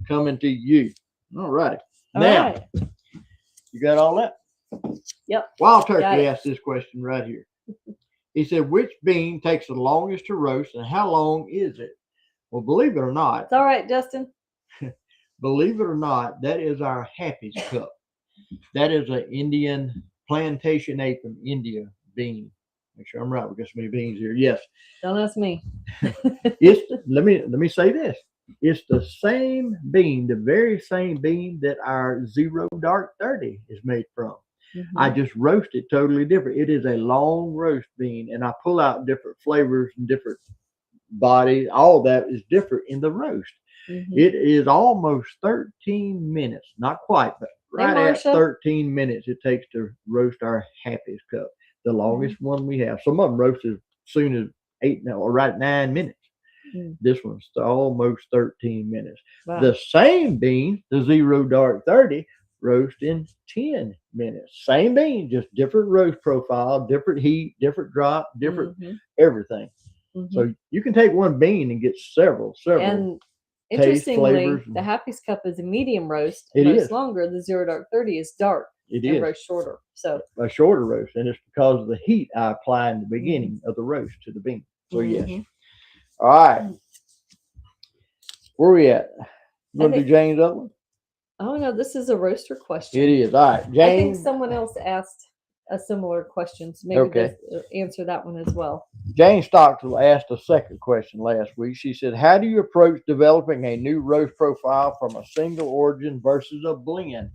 Coming to you. All righty. Now, you got all that? Yep. Wild Turkey asked this question right here. He said, which bean takes the longest to roast and how long is it? Well, believe it or not. It's all right, Justin. Believe it or not, that is our Happy's Cup. That is an Indian plantation ape from India bean. Make sure I'm right. We got so many beans here. Yes. Don't ask me. Let me say this. It's the same bean, the very same bean that our Zero Dark 30 is made from. I just roast it totally different. It is a long roast bean, and I pull out different flavors and different body. All that is different in the roast. It is almost 13 minutes, not quite, but right at 13 minutes it takes to roast our Happy's Cup, the longest one we have. Some of them roast as soon as 9 minutes. This one's almost 13 minutes. Wow. The same bean, the Zero Dark 30, roast in 10 minutes. Same bean, just different roast profile, different heat, different drop, different everything. So you can take one bean and get several. And interestingly, the Happy's Cup is a medium roast. It is longer. The Zero Dark 30 is dark. It is roast shorter. So a shorter roast, and it's because of the heat I apply in the beginning of the roast to the bean. So yes. All right. Where are we at? You want to do Jane's other one? Oh no, this is a roaster question. It is. All right, Jane. I think someone else asked a similar question, so maybe answer that one as well. Jane Stockton asked a second question last week. She said, how do you approach developing a new roast profile from a single origin versus a blend?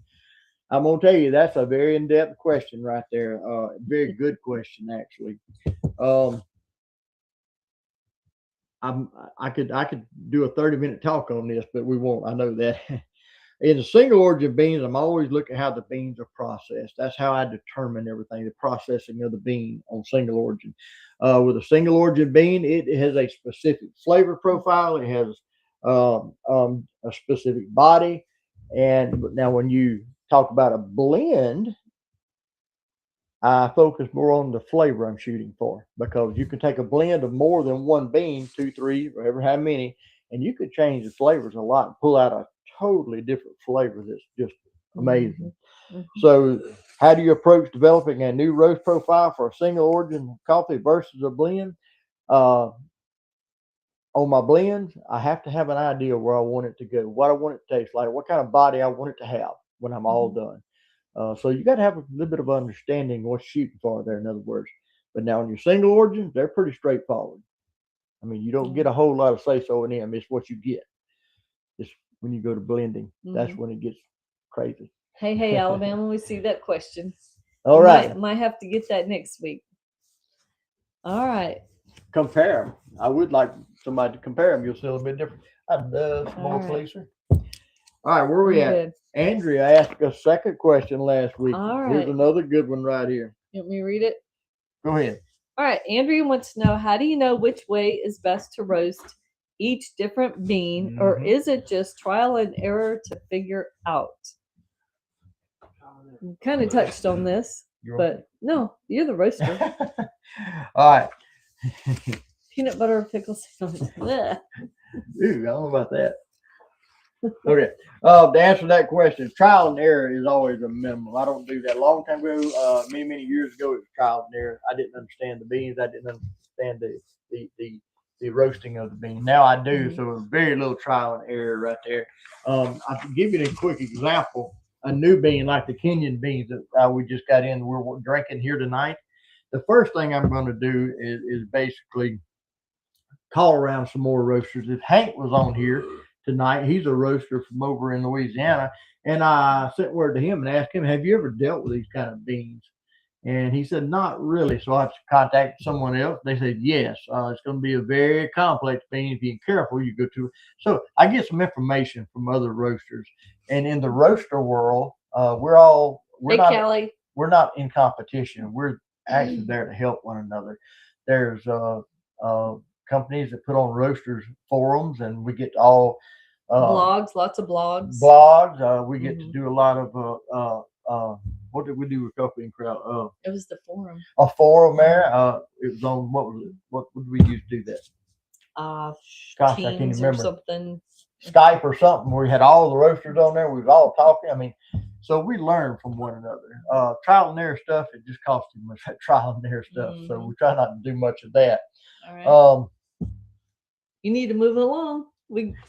I'm gonna tell you that's a very in-depth question right there. Very good question actually. Um, I could do a 30-minute talk on this, but we won't. I know that. In the single origin beans, I'm always looking at how the beans are processed. That's how I determine everything, the processing of the bean on single origin. With a single origin bean, it has a specific flavor profile. It has a specific body. And now when you talk about a blend, I focus more on the flavor I'm shooting for, because you can take a blend of more than one bean, two, three, whatever, how many, and you could change the flavors a lot and pull out a totally different flavor that's just amazing. Mm-hmm. So, how do you approach developing a new roast profile for a single origin coffee versus a blend? Uh, on my blends, I have to have an idea where I want it to go, what I want it to taste like, what kind of body I want it to have when I'm all done. So you got to have a little bit of understanding what you're shooting for there, in other words. But now in your single origins, they're pretty straightforward. I mean, you don't get a whole lot of say-so in them. It's what you get. It's when you go to blending, that's when it gets crazy. Hey, Alabama, we see that question. All right. Might have to get that next week. All right. Compare them. I would like somebody to compare them. You'll see a little bit different. I love small fleecer. All right, where are we at? Good. Andrea asked a second question last week. All Here's right. another good one right here. You want me to read it? Go ahead. All right. Andrea wants to know, how do you know which way is best to roast each different bean, or is it just trial and error to figure out? You kind of touched on this, but no, you're the roaster. All right. Peanut butter pickles. Ooh, I don't know about that. Okay. To answer that question, trial and error is always a minimum. I don't do that. A long time ago, many years ago, it was trial and error. I didn't understand the beans. I didn't understand the roasting of the bean. Now I do. So very little trial and error right there. I can give you a quick example. A new bean like the Kenyan beans that we just got in, we're drinking here tonight. The first thing I'm going to do is basically call around some more roasters. If Hank was on here tonight, he's a roaster from over in Louisiana, and I sent word to him and asked him, have you ever dealt with these kind of beans? And he said, not really. So I contacted someone else. They said, yes, it's going to be a very complex bean. If you're careful, you go to it. So I get some information from other roasters. And in the roaster world, we're not in competition. We're actually there to help one another. There's companies that put on roasters forums, and we get all blogs, lots of blogs. We get to do a lot of what did we do with Coffee and Crowd? It was the forum. A forum there. It was on what would we use to do that? Gosh, I can't remember. Or something. Skype or something. We had all the roasters on there. We was all talking. I mean, so we learn from one another. Trial and error stuff, it just costs too much. That trial and error stuff. So we try not to do much of that. All right. You need to move along.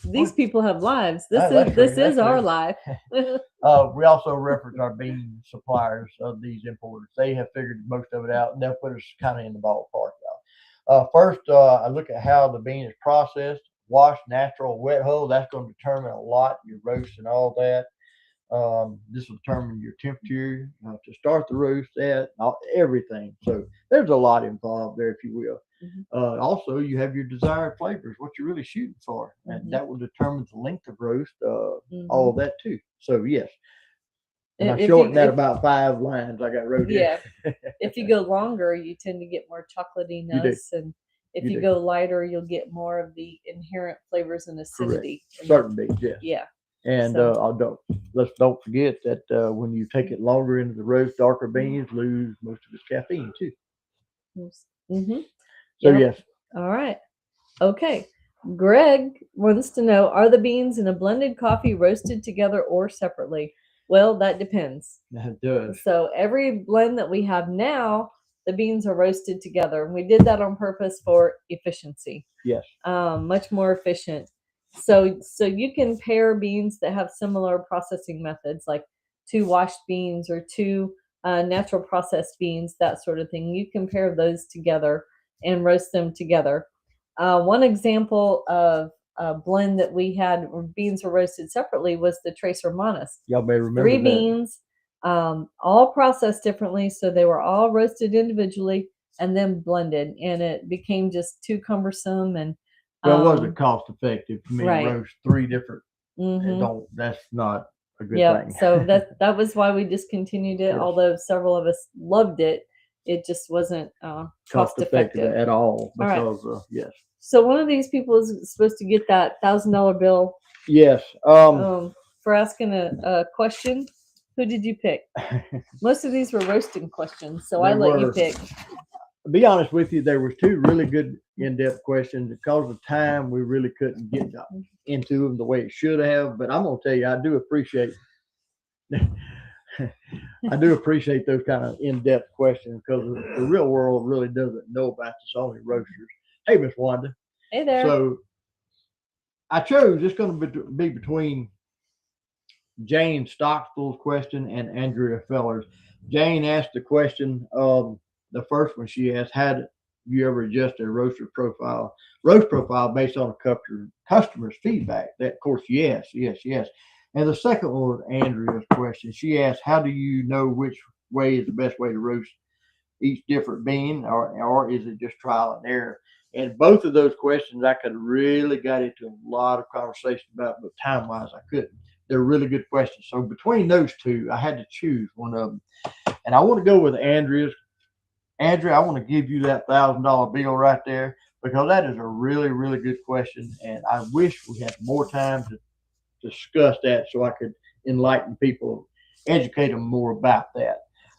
These people have lives. This is our life. We also reference our bean suppliers of these importers. They have figured most of it out, and they'll put us kind of in the ballpark now. First, I look at how the bean is processed, washed, natural, wet hull. That's going to determine a lot, your roast and all that. This will determine your temperature to start the roast at, everything. So there's a lot involved there, if you will. Also, you have your desired flavors, what you're really shooting for, and that will determine the length of roast, all of that too. So yes, and I shortened that about 5 lines. I got wrote in. If you go longer, you tend to get more chocolatey-ness, and if you go lighter, you'll get more of the inherent flavors and acidity. Certain beans, yes. Yeah. And don't forget that when you take it longer into the roast, darker beans lose most of its caffeine too. So yes. All right. Okay. Greg wants to know, are the beans in a blended coffee roasted together or separately? Well, that depends. That does. So every blend that we have now, the beans are roasted together. We did that on purpose for efficiency. Yes. Much more efficient. So you can pair beans that have similar processing methods, like 2 washed beans or 2 natural processed beans, that sort of thing. You can pair those together and roast them together. One example of a blend that we had where beans were roasted separately was the Tracer Manus. Y'all may remember 3 beans, all processed differently. So they were all roasted individually and then blended, and it became just too cumbersome. And Well, it wasn't cost effective for me right. to roast 3 different. mhm. That's not a good Yep. thing. So that was why we discontinued it. Yes. Although several of us loved it, it just wasn't cost effective. at all. All right. Because yes, So one of these people is supposed to get that $1,000 bill yes. for asking a question. Who did you pick? Most of these were roasting questions, so I They let you were. pick. To be honest with you, there was 2 really good in-depth questions. Because of time, we really couldn't get into them the way it should have. But I'm gonna tell you, I do appreciate those kind of in-depth questions, because the real world really doesn't know about this, only roasters. Hey, Miss Wanda. Hey there. So I chose, it's going to be between Jane Stockstill's question and Andrea Feller's. Jane asked the question, the first one she asked, how do you ever adjust a roast profile based on a customer's feedback? That, of course, yes. And the second one was Andrea's question. She asked, how do you know which way is the best way to roast each different bean, or is it just trial and error? And both of those questions I could really got into a lot of conversation about, but time wise I couldn't. They're really good questions. So between those 2, I had to choose one of them, and I want to go with Andrea's. Andrea, I want to give you that $1,000 bill right there, because that is a really, really good question, and I wish we had more time to discuss that so I could enlighten people, educate them more about that.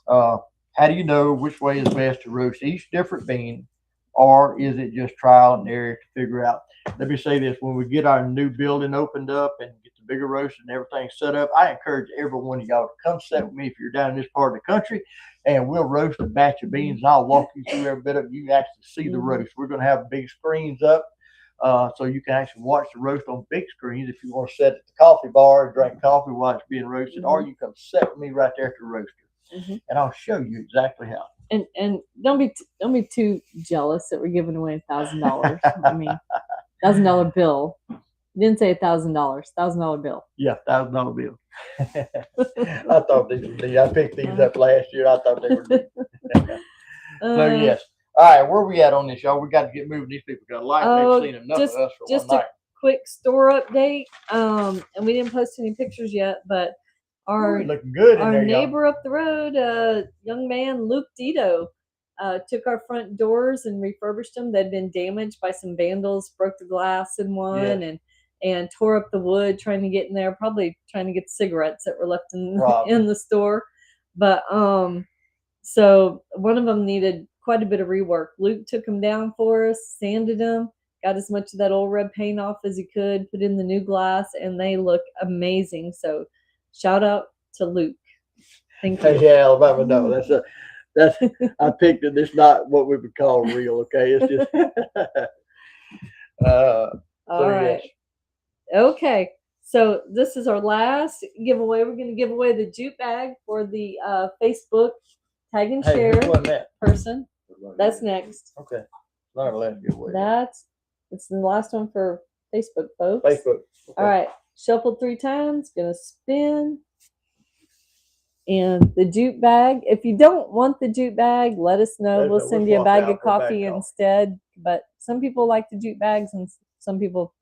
How do you know which way is best to roast each different bean, or is it just trial and error to figure out? Let me say this: when we get our new building opened up and get the bigger roast and everything set up, I encourage every one of y'all to come sit with me if you're down in this part of the country, and we'll roast a batch of beans, and I'll walk you through every bit of it. You can actually see the roast. We're going to have big screens up, so you can actually watch the roast on big screens if you want to sit at the coffee bar and drink coffee while it's being roasted, or you come sit with me right there at the roaster, and I'll show you exactly how. And don't be too jealous that we're giving away $1,000. I mean, $1,000 bill. You didn't say $1,000. $1,000 bill. Yeah, $1,000 bill. I thought these would be. I picked these up last year. I thought they were. So yes. All right, where are we at on this, y'all? We got to get moving. These people got a life. They've seen enough of us for one night. Quick store update. And we didn't post any pictures yet, but our looking good. Our neighbor up the road, young man Luke Dito, took our front doors and refurbished them. They'd been damaged by some vandals, broke the glass in one, and tore up the wood trying to get in there. Probably trying to get cigarettes that were left in the store. But so one of them needed quite a bit of rework. Luke took them down for us, sanded them, got as much of that old red paint off as he could, put in the new glass, and they look amazing. So shout out to Luke. Thank you. Hey, Alabama, no, that's I picked it. It's not what we would call real. Okay, it's just. All right. Yes. Okay. So this is our last giveaway. We're going to give away the jute bag for the Facebook tag and share person. That's next. Okay. Not our last giveaway. It's the last one for Facebook, folks. Facebook. Okay. All right. Shuffle 3 times. Going to spin. And the jute bag. If you don't want the jute bag, let us know. We'll send you a bag of coffee instead. But some people like the jute bags, and some people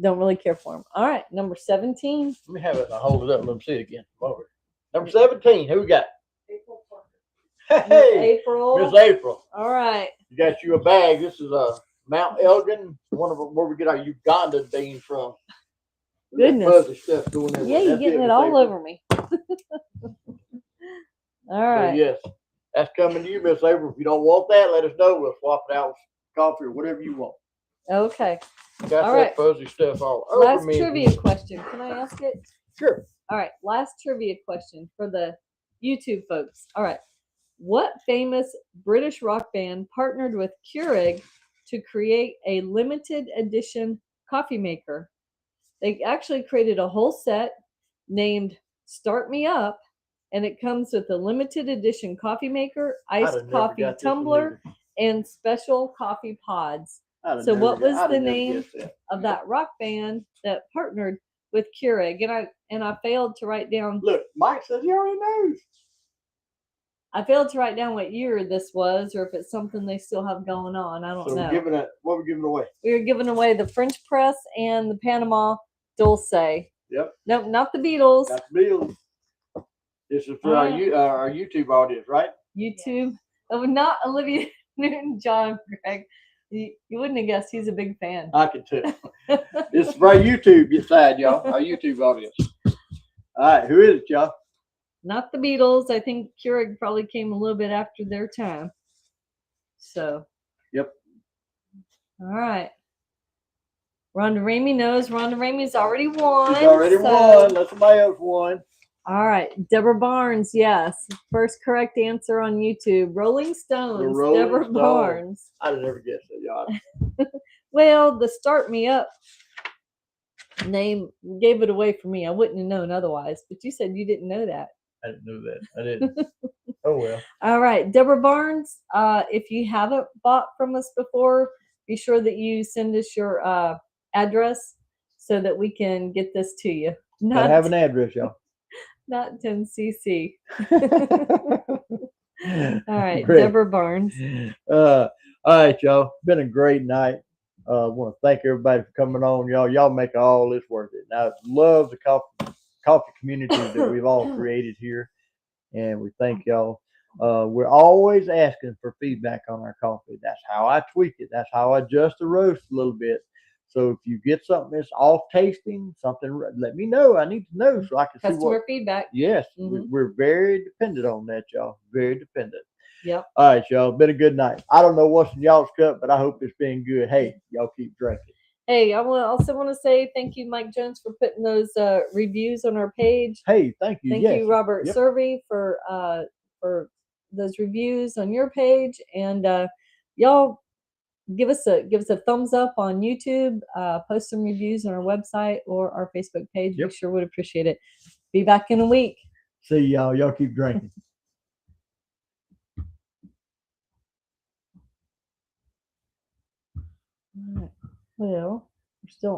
don't really care for them. All right, number 17. Let me have it and I'll hold it up. Let me see it again. Over. Number 17. Who we got? April Parker. Hey, April. Miss April. All right. You got you a bag. This is a Mount Elgin, one of them where we get our Uganda beans from. Goodness. Fuzzy stuff going there. Yeah, you're getting it all over me. All right. So yes, that's coming to you, Miss April. If you don't want that, let us know. We'll swap it out with coffee or whatever you want. Okay. Got all that right. Fuzzy stuff all over last me. Trivia question. Can I ask it? Sure. All right. Last trivia question for the YouTube folks. All right. What famous British rock band partnered with Keurig to create a limited edition coffee maker? They actually created a whole set named Start Me Up, and it comes with a limited edition coffee maker, iced coffee tumbler, and special coffee pods. So what was the name of that rock band that partnered with Keurig? And and I failed to write down. Look, Mike says he already knows. I failed to write down what year this was, or if it's something they still have going on. I don't So know. what we're giving away? We were giving away the French press and the Panama Dulce. Yep. Nope, not the Beatles. Got the bills. This is for our YouTube audience, right? YouTube. Oh, not Olivia Newton-John, Greg. You wouldn't have guessed he's a big fan. I can tell. This is for our YouTube side, y'all. Our YouTube audience. All right, who is it, y'all? Not the Beatles. I think Keurig probably came a little bit after their time. So. Yep. All right. Rhonda Ramey knows. Rhonda Ramey's already won. She's already won. Let somebody else won. All right. Deborah Barnes, yes. First correct answer on YouTube. Rolling Stones. Deborah Barnes. I would never guess that, y'all. Well, the Start Me Up name gave it away for me. I wouldn't have known otherwise, but you said you didn't know that. I didn't know that. I didn't. Oh, well. All right. Deborah Barnes, if you haven't bought from us before, be sure that you send us your address so that we can get this to you. I have an address, y'all. Not 10cc. All right. Great. Deborah Barnes. All right, y'all. Been a great night. I want to thank everybody for coming on, y'all. Y'all make all this worth it. And I love the coffee community that we've all created here, and we thank y'all. We're always asking for feedback on our coffee. That's how I tweak it. That's how I adjust the roast a little bit. So if you get something that's off tasting, something, let me know. I need to know so I can see Customer feedback. Yes, we're very dependent on that, y'all. Very dependent. Yep. All right, y'all. Been a good night. I don't know what's in y'all's cup, but I hope it's been good. Hey, y'all keep drinking. Hey, I also want to say thank you, Mike Jones, for putting those reviews on our page. Hey, thank you. Thank you, Robert Servey, for those reviews on your page, and y'all give us a thumbs up on YouTube. Post some reviews on our website or our Facebook page. We sure would appreciate it. Be back in a week. See y'all. Y'all keep drinking. All right. Well, we're still